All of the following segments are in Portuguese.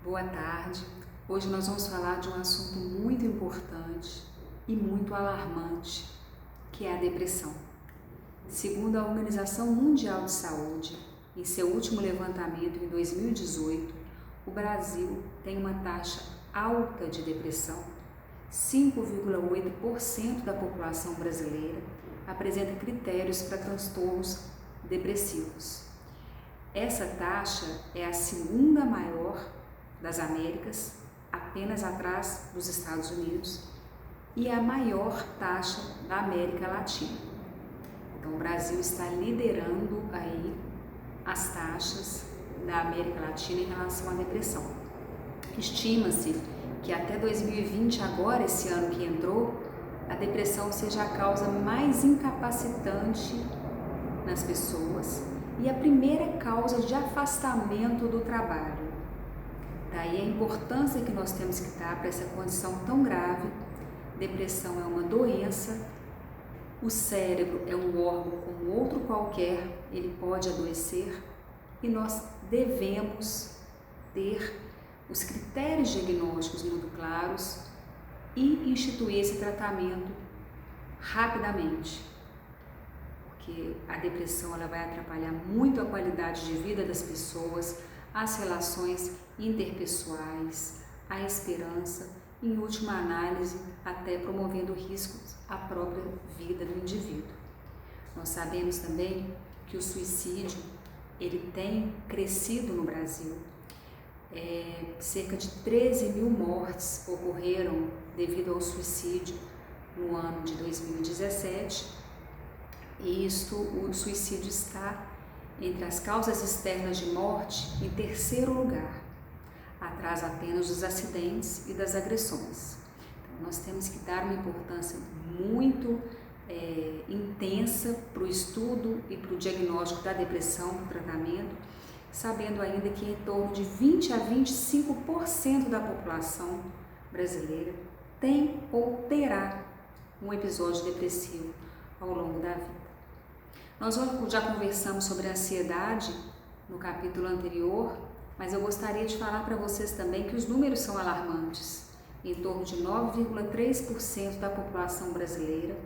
Boa tarde. Hoje nós vamos falar de um assunto muito importante e muito alarmante, que é a depressão. Segundo a Organização Mundial de Saúde, em seu último levantamento em 2018, o Brasil tem uma taxa alta de depressão. 5,8% da população brasileira apresenta critérios para transtornos depressivos. Essa taxa é a segunda maior das Américas, apenas atrás dos Estados Unidos, e a maior taxa da América Latina. Então, o Brasil está liderando aí as taxas da América Latina em relação à depressão. Estima-se que até 2020, agora esse ano que entrou, a depressão seja a causa mais incapacitante nas pessoas e a primeira causa de afastamento do trabalho. Daí a importância que nós temos que dar para essa condição tão grave. Depressão é uma doença, o cérebro é um órgão como outro qualquer, ele pode adoecer e nós devemos ter os critérios diagnósticos muito claros e instituir esse tratamento rapidamente, porque a depressão ela vai atrapalhar muito a qualidade de vida das pessoas, as relações interpessoais, a esperança, em última análise, até promovendo riscos à própria vida do indivíduo. Nós sabemos também que o suicídio ele tem crescido no Brasil. Cerca de 13 mil mortes ocorreram devido ao suicídio no ano de 2017 e o suicídio está entre as causas externas de morte em terceiro lugar, atrás apenas dos acidentes e das agressões. Então, nós temos que dar uma importância muito intensa para o estudo e para o diagnóstico da depressão, para o tratamento, sabendo ainda que em torno de 20 a 25% da população brasileira tem ou terá um episódio depressivo ao longo da vida. Nós já conversamos sobre a ansiedade no capítulo anterior, mas eu gostaria de falar para vocês também que os números são alarmantes. Em torno de 9,3% da população brasileira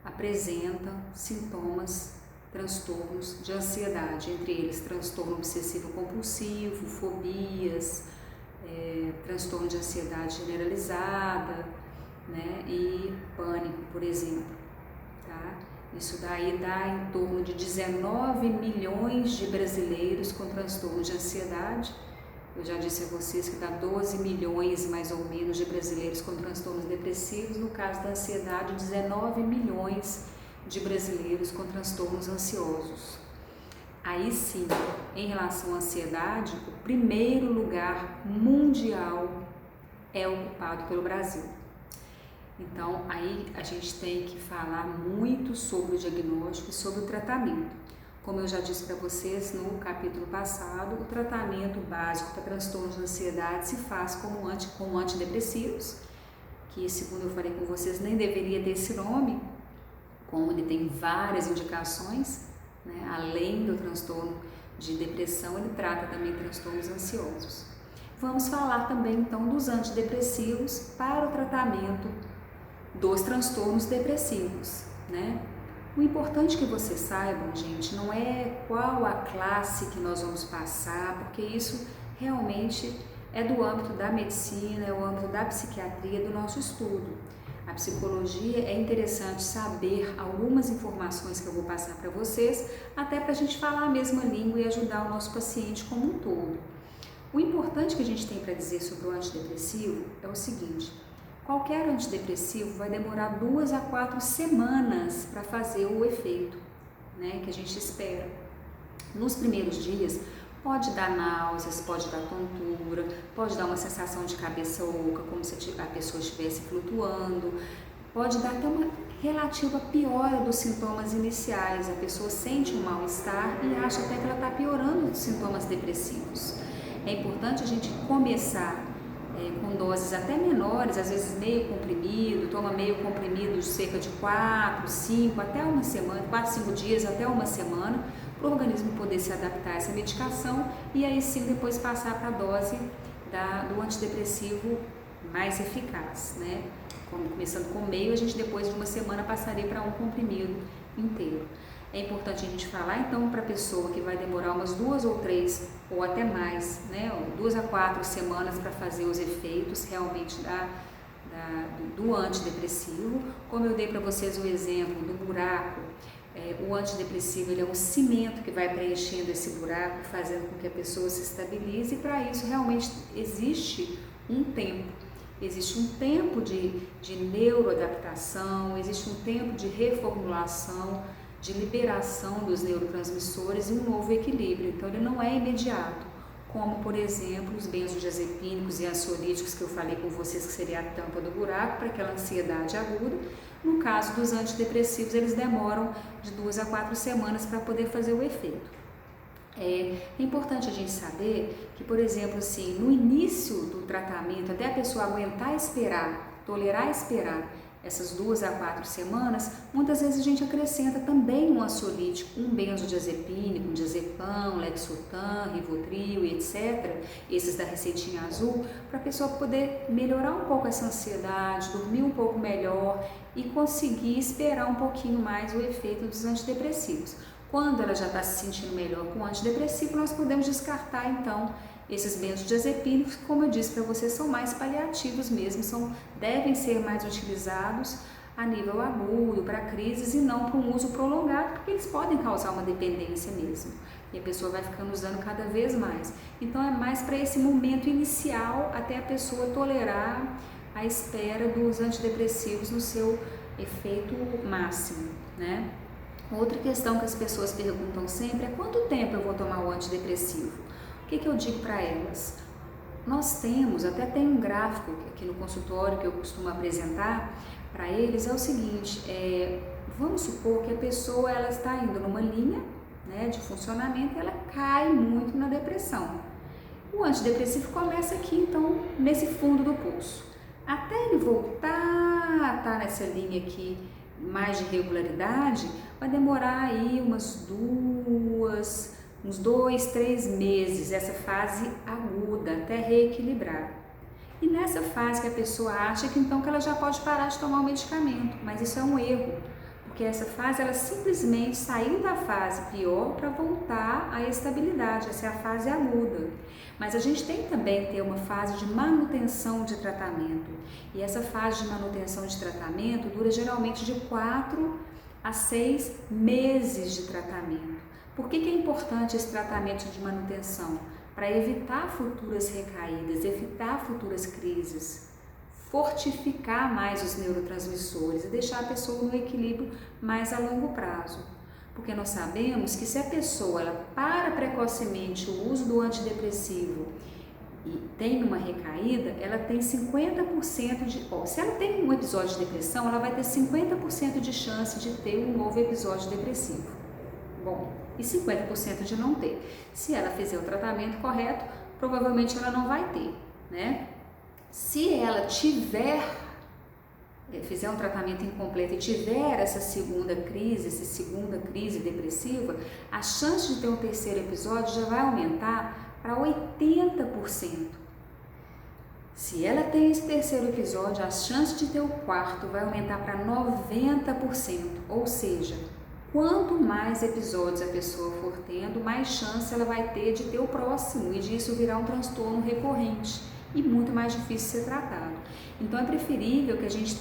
apresenta sintomas, transtornos de ansiedade, entre eles transtorno obsessivo-compulsivo, fobias, transtorno de ansiedade generalizada, né, e pânico, por exemplo. Tá? Isso daí dá em torno de 19 milhões de brasileiros com transtorno de ansiedade. Eu já disse a vocês que dá 12 milhões mais ou menos de brasileiros com transtornos depressivos. No caso da ansiedade, 19 milhões de brasileiros com transtornos ansiosos. Aí sim, em relação à ansiedade, o primeiro lugar mundial é ocupado pelo Brasil. Então, aí a gente tem que falar muito sobre o diagnóstico e sobre o tratamento. Como eu já disse para vocês no capítulo passado, o tratamento básico para transtornos de ansiedade se faz com antidepressivos, que, segundo eu falei com vocês, nem deveria ter esse nome, como ele tem várias indicações, né? Além do transtorno de depressão, ele trata também transtornos ansiosos. Vamos falar também, então, dos antidepressivos para o tratamento dos transtornos depressivos, né? O importante que vocês saibam, gente, não é qual a classe que nós vamos passar, porque isso realmente é do âmbito da medicina, é o âmbito da psiquiatria, do nosso estudo. A psicologia é interessante saber algumas informações que eu vou passar para vocês, até para a gente falar a mesma língua e ajudar o nosso paciente como um todo. O importante que a gente tem para dizer sobre o antidepressivo é o seguinte: qualquer antidepressivo vai demorar 2 a 4 semanas para fazer o efeito, né, que a gente espera. Nos primeiros dias pode dar náuseas, pode dar tontura, pode dar uma sensação de cabeça oca, como se a pessoa estivesse flutuando, pode dar até uma relativa piora dos sintomas iniciais, a pessoa sente um mal-estar e acha até que ela está piorando os sintomas depressivos. É importante a gente começar com doses até menores, às vezes meio comprimido, toma meio comprimido cerca de 4, 5, até uma semana, 4, 5 dias até uma semana, para o organismo poder se adaptar a essa medicação e aí sim depois passar para a dose do antidepressivo mais eficaz, né? Começando com meio, a gente depois de uma semana passaria para um comprimido inteiro. É importante a gente falar então para a pessoa que vai demorar umas 2 ou 3 ou até mais, né, 2 a 4 semanas para fazer os efeitos realmente do antidepressivo. Como eu dei para vocês o exemplo do buraco, o antidepressivo ele é um cimento que vai preenchendo esse buraco, fazendo com que a pessoa se estabilize, e para isso realmente existe um tempo. Existe um tempo de neuroadaptação, existe um tempo de reformulação, de liberação dos neurotransmissores e um novo equilíbrio. Então ele não é imediato, como por exemplo os benzodiazepínicos e ansiolíticos que eu falei com vocês, que seria a tampa do buraco para aquela ansiedade aguda. No caso dos antidepressivos, eles demoram de 2 a 4 semanas para poder fazer o efeito. É importante a gente saber que, por exemplo, assim, no início do tratamento, até a pessoa aguentar esperar, tolerar esperar essas 2 a 4 semanas, muitas vezes a gente acrescenta também um ansiolítico, um benzodiazepínico, um diazepam, Lexotan, Rivotril e etc., esses da receitinha azul, para a pessoa poder melhorar um pouco essa ansiedade, dormir um pouco melhor e conseguir esperar um pouquinho mais o efeito dos antidepressivos. Quando ela já está se sentindo melhor com o antidepressivo, nós podemos descartar então esses benzodiazepínicos, que, como eu disse para vocês, são mais paliativos mesmo, devem ser mais utilizados a nível agudo, para crises e não para um uso prolongado, porque eles podem causar uma dependência mesmo. E a pessoa vai ficando usando cada vez mais. Então é mais para esse momento inicial, até a pessoa tolerar a espera dos antidepressivos no seu efeito máximo, né? Outra questão que as pessoas perguntam sempre é: quanto tempo eu vou tomar o antidepressivo? O que eu digo para elas? Nós temos, até tem um gráfico aqui no consultório que eu costumo apresentar para eles, é o seguinte, vamos supor que a pessoa ela está indo numa linha, né, de funcionamento e ela cai muito na depressão. O antidepressivo começa aqui, então, nesse fundo do poço. Até ele voltar a estar nessa linha aqui mais de regularidade, vai demorar aí uns 2, 3 meses, essa fase aguda, até reequilibrar. E nessa fase que a pessoa acha que então que ela já pode parar de tomar o medicamento, mas isso é um erro, porque essa fase ela simplesmente saiu da fase pior para voltar à estabilidade, essa é a fase aguda. Mas a gente tem também que ter uma fase de manutenção de tratamento, e essa fase de manutenção de tratamento dura geralmente de 4 a 6 meses de tratamento. Por que é importante esse tratamento de manutenção? Para evitar futuras recaídas, evitar futuras crises, fortificar mais os neurotransmissores e deixar a pessoa no equilíbrio mais a longo prazo. Porque nós sabemos que se a pessoa ela para precocemente o uso do antidepressivo e tem uma recaída, ela tem 50% de... se ela tem um episódio de depressão, ela vai ter 50% de chance de ter um novo episódio depressivo. Bom, e 50% de não ter. Se ela fizer o tratamento correto, provavelmente ela não vai ter, né? Se ela fizer um tratamento incompleto e tiver essa segunda crise depressiva, a chance de ter um terceiro episódio já vai aumentar para 80%. Se ela tem esse terceiro episódio, a chance de ter o quarto vai aumentar para 90%, ou seja, quanto mais episódios a pessoa for tendo, mais chance ela vai ter de ter o próximo e disso virar um transtorno recorrente e muito mais difícil de ser tratado. Então é preferível que a gente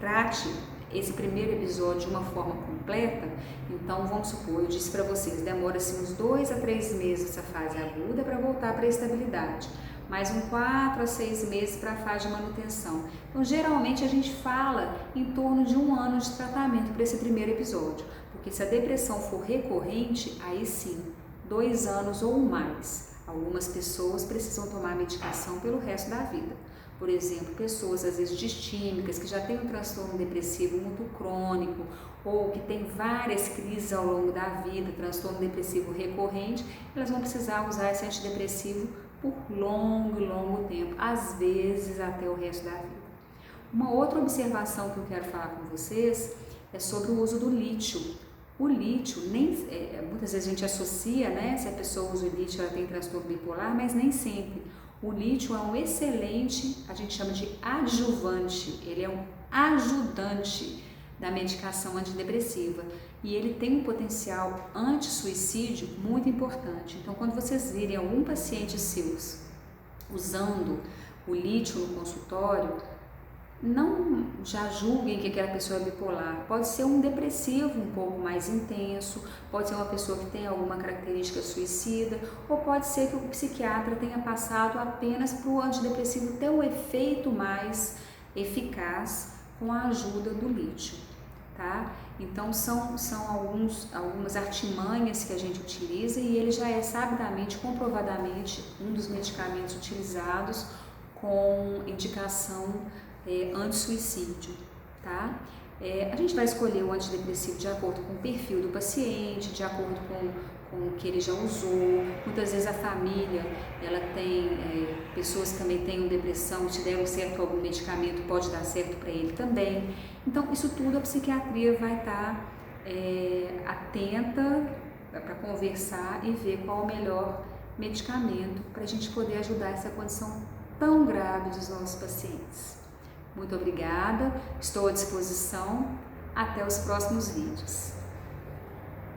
trate esse primeiro episódio de uma forma completa. Então vamos supor, eu disse para vocês, demora-se uns 2 a 3 meses essa fase aguda para voltar para a estabilidade, mais 4 a 6 meses para a fase de manutenção. Então geralmente a gente fala em torno de 1 ano de tratamento para esse primeiro episódio. Porque se a depressão for recorrente, aí sim, 2 anos ou mais. Algumas pessoas precisam tomar medicação pelo resto da vida. Por exemplo, pessoas às vezes distímicas, que já têm um transtorno depressivo muito crônico, ou que têm várias crises ao longo da vida, transtorno depressivo recorrente, elas vão precisar usar esse antidepressivo por longo tempo, às vezes até o resto da vida. Uma outra observação que eu quero falar com vocês é sobre o uso do lítio. O lítio, muitas vezes a gente associa, né, se a pessoa usa o lítio, ela tem transtorno bipolar, mas nem sempre. O lítio é um excelente, a gente chama de adjuvante, ele é um ajudante da medicação antidepressiva e ele tem um potencial anti-suicídio muito importante. Então, quando vocês virem algum paciente seus usando o lítio no consultório, não já julguem que aquela pessoa é bipolar. Pode ser um depressivo um pouco mais intenso, pode ser uma pessoa que tem alguma característica suicida, ou pode ser que o psiquiatra tenha passado apenas para o antidepressivo ter um efeito mais eficaz com a ajuda do lítio, tá? Então são algumas artimanhas que a gente utiliza e ele já é sabidamente, comprovadamente, um dos medicamentos utilizados com indicação anti-suicídio, tá? A gente vai escolher o antidepressivo de acordo com o perfil do paciente, de acordo com o que ele já usou. Muitas vezes a família, ela tem pessoas que também têm depressão, se der certo algum medicamento, pode dar certo para ele também. Então, isso tudo a psiquiatria vai estar atenta para conversar e ver qual o melhor medicamento para a gente poder ajudar essa condição tão grave dos nossos pacientes. Muito obrigada, estou à disposição, até os próximos vídeos.